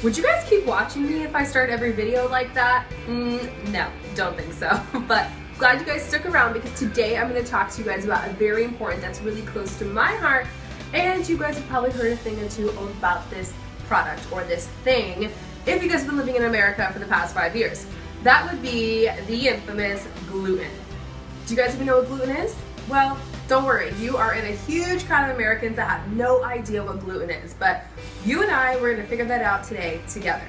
Would you guys keep watching me if I start every video like that? No, don't think so. But glad you guys stuck around because today I'm going to talk to you guys about a very important that's really close to my heart, and you guys have probably heard a thing or two about this product or this thing if you guys have been living in America for the past 5 years. That would be the infamous gluten. Do you guys even know what gluten is? Well, don't worry, you are in a huge crowd of Americans that have no idea what gluten is, but you and I, we're gonna figure that out today together.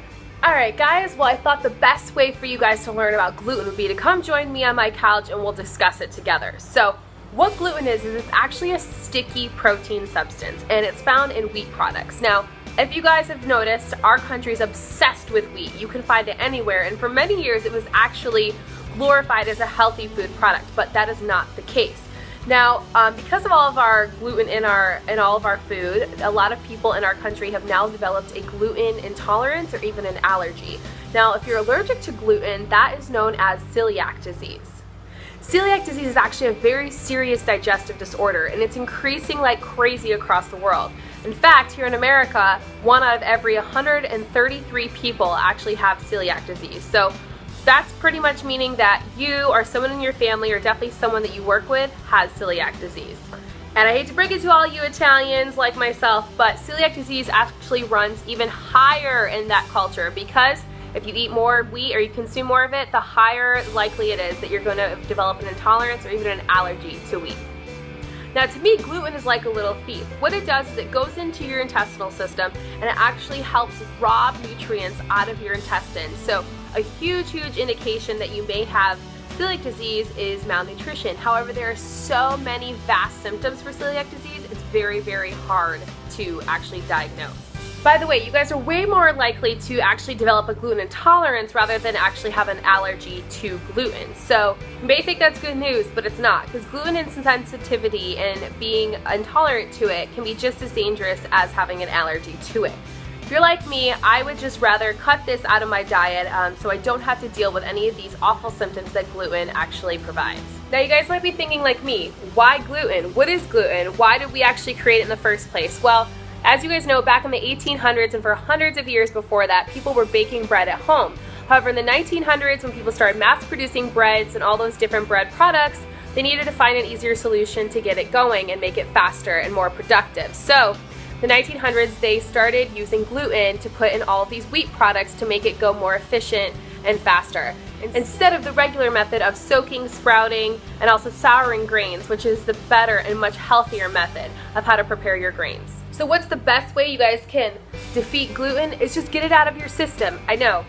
Alright guys, well I thought the best way for you guys to learn about gluten would be to come join me on my couch and we'll discuss it together. So, what gluten is it's actually a sticky protein substance and it's found in wheat products. Now, if you guys have noticed, our country is obsessed with wheat. You can find it anywhere, and for many years it was actually glorified as a healthy food product, but that is not the case. Now, because of all of our gluten in all of our food, a lot of people in our country have now developed a gluten intolerance or even an allergy. Now, if you're allergic to gluten, that is known as celiac disease. Celiac disease is actually a very serious digestive disorder, and it's increasing like crazy across the world. In fact, here in America, 1 out of every 133 people actually have celiac disease. So that's pretty much meaning that you or someone in your family or definitely someone that you work with has celiac disease. And I hate to break it to all you Italians like myself, but celiac disease actually runs even higher in that culture because if you eat more wheat or you consume more of it, the higher likely it is that you're going to develop an intolerance or even an allergy to wheat. Now to me, gluten is like a little thief. What it does is it goes into your intestinal system and it actually helps rob nutrients out of your intestines. So a huge indication that you may have celiac disease is malnutrition. However, there are so many vast symptoms for celiac disease, it's very hard to actually diagnose. By the way, you guys are way more likely to actually develop a gluten intolerance rather than actually have an allergy to gluten. So you may think that's good news, but it's not, because gluten insensitivity and being intolerant to it can be just as dangerous as having an allergy to it. If you're like me, I would just rather cut this out of my diet so I don't have to deal with any of these awful symptoms that gluten actually provides. Now you guys might be thinking like me, why gluten? What is gluten? Why did we actually create it in the first place? Well, as you guys know, back in the 1800s and for hundreds of years before that, people were baking bread at home. However, in the 1900s, when people started mass producing breads and all those different bread products, they needed to find an easier solution to get it going and make it faster and more productive. So, in the 1900s, they started using gluten to put in all of these wheat products to make it go more efficient and faster, instead of the regular method of soaking, sprouting, and also souring grains, which is the better and much healthier method of how to prepare your grains. So what's the best way you guys can defeat gluten? Is just get it out of your system. I know,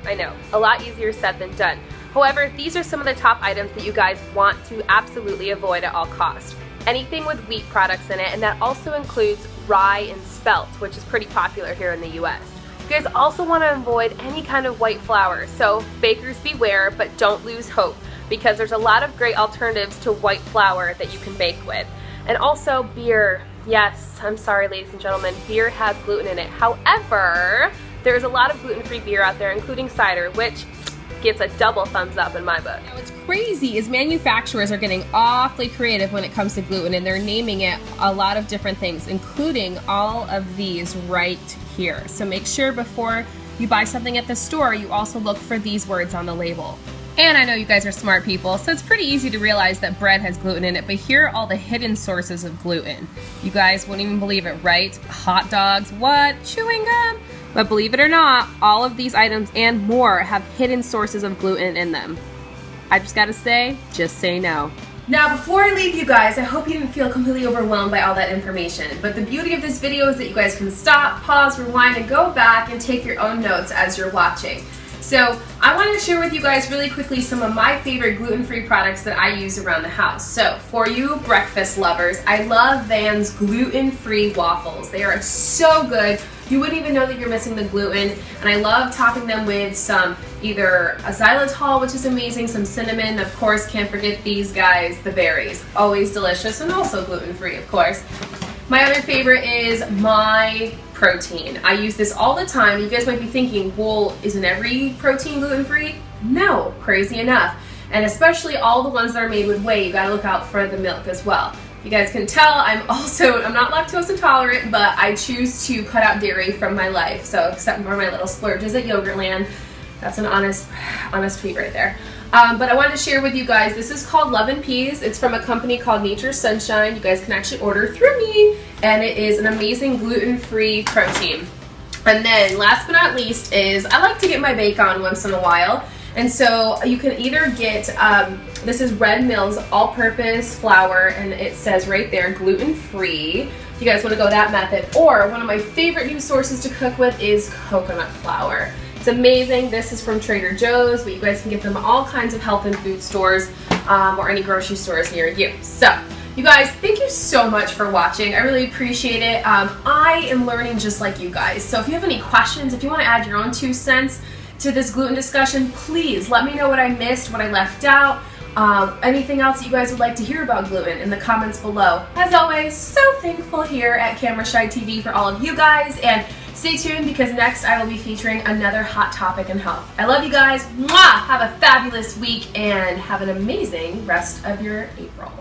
a lot easier said than done. However, these are some of the top items that you guys want to absolutely avoid at all costs. Anything with wheat products in it, and that also includes rye and spelt, which is pretty popular here in the US. You guys also want to avoid any kind of white flour, so bakers beware, but don't lose hope because there's a lot of great alternatives to white flour that you can bake with. And also beer. Yes, I'm sorry ladies and gentlemen, beer has gluten in it. However, there's a lot of gluten-free beer out there, including cider, which gets a double thumbs up in my book. Now what's crazy is manufacturers are getting awfully creative when it comes to gluten, and they're naming it a lot of different things, including all of these right here. So make sure before you buy something at the store, you also look for these words on the label. And I know you guys are smart people, so it's pretty easy to realize that bread has gluten in it, but here are all the hidden sources of gluten. You guys wouldn't even believe it, right? Hot dogs, what? Chewing gum? But believe it or not, all of these items and more have hidden sources of gluten in them. I just gotta say, just say no. Now before I leave you guys, I hope you didn't feel completely overwhelmed by all that information. But the beauty of this video is that you guys can stop, pause, rewind, and go back and take your own notes as you're watching. So I want to share with you guys really quickly some of my favorite gluten-free products that I use around the house. So for you breakfast lovers, I love Van's gluten-free waffles. They are so good. You wouldn't even know that you're missing the gluten, and I love topping them with some either a xylitol, which is amazing, some cinnamon, of course, can't forget these guys, the berries. Always delicious and also gluten-free, of course. My other favorite is my protein. I use this all the time. You guys might be thinking, well, isn't every protein gluten-free? No, crazy enough. And especially all the ones that are made with whey, you gotta look out for the milk as well. You guys can tell I'm not lactose intolerant, but I choose to cut out dairy from my life. So except for my little splurges at Yogurtland. That's an honest tweet right there. But I wanted to share with you guys, this is called Love and Peas. It's from a company called Nature's Sunshine. You guys can actually order through me, and it is an amazing gluten-free protein. And then last but not least is I like to get my bake on once in a while. And so you can either get, this is Red Mill's all-purpose flour, and it says right there, gluten-free. If you guys want to go that method. Or one of my favorite new sources to cook with is coconut flour. It's amazing. This is from Trader Joe's, but you guys can get them at all kinds of health and food stores or any grocery stores near you. So, you guys, thank you so much for watching. I really appreciate it. I am learning just like you guys. So if you have any questions, if you want to add your own 2 cents to this gluten discussion, please let me know what I missed, what I left out, anything else that you guys would like to hear about gluten in the comments below. As always, so thankful here at CameraCHEYTV for all of you guys, and stay tuned because next I will be featuring another hot topic in health. I love you guys. Mwah! Have a fabulous week and have an amazing rest of your April.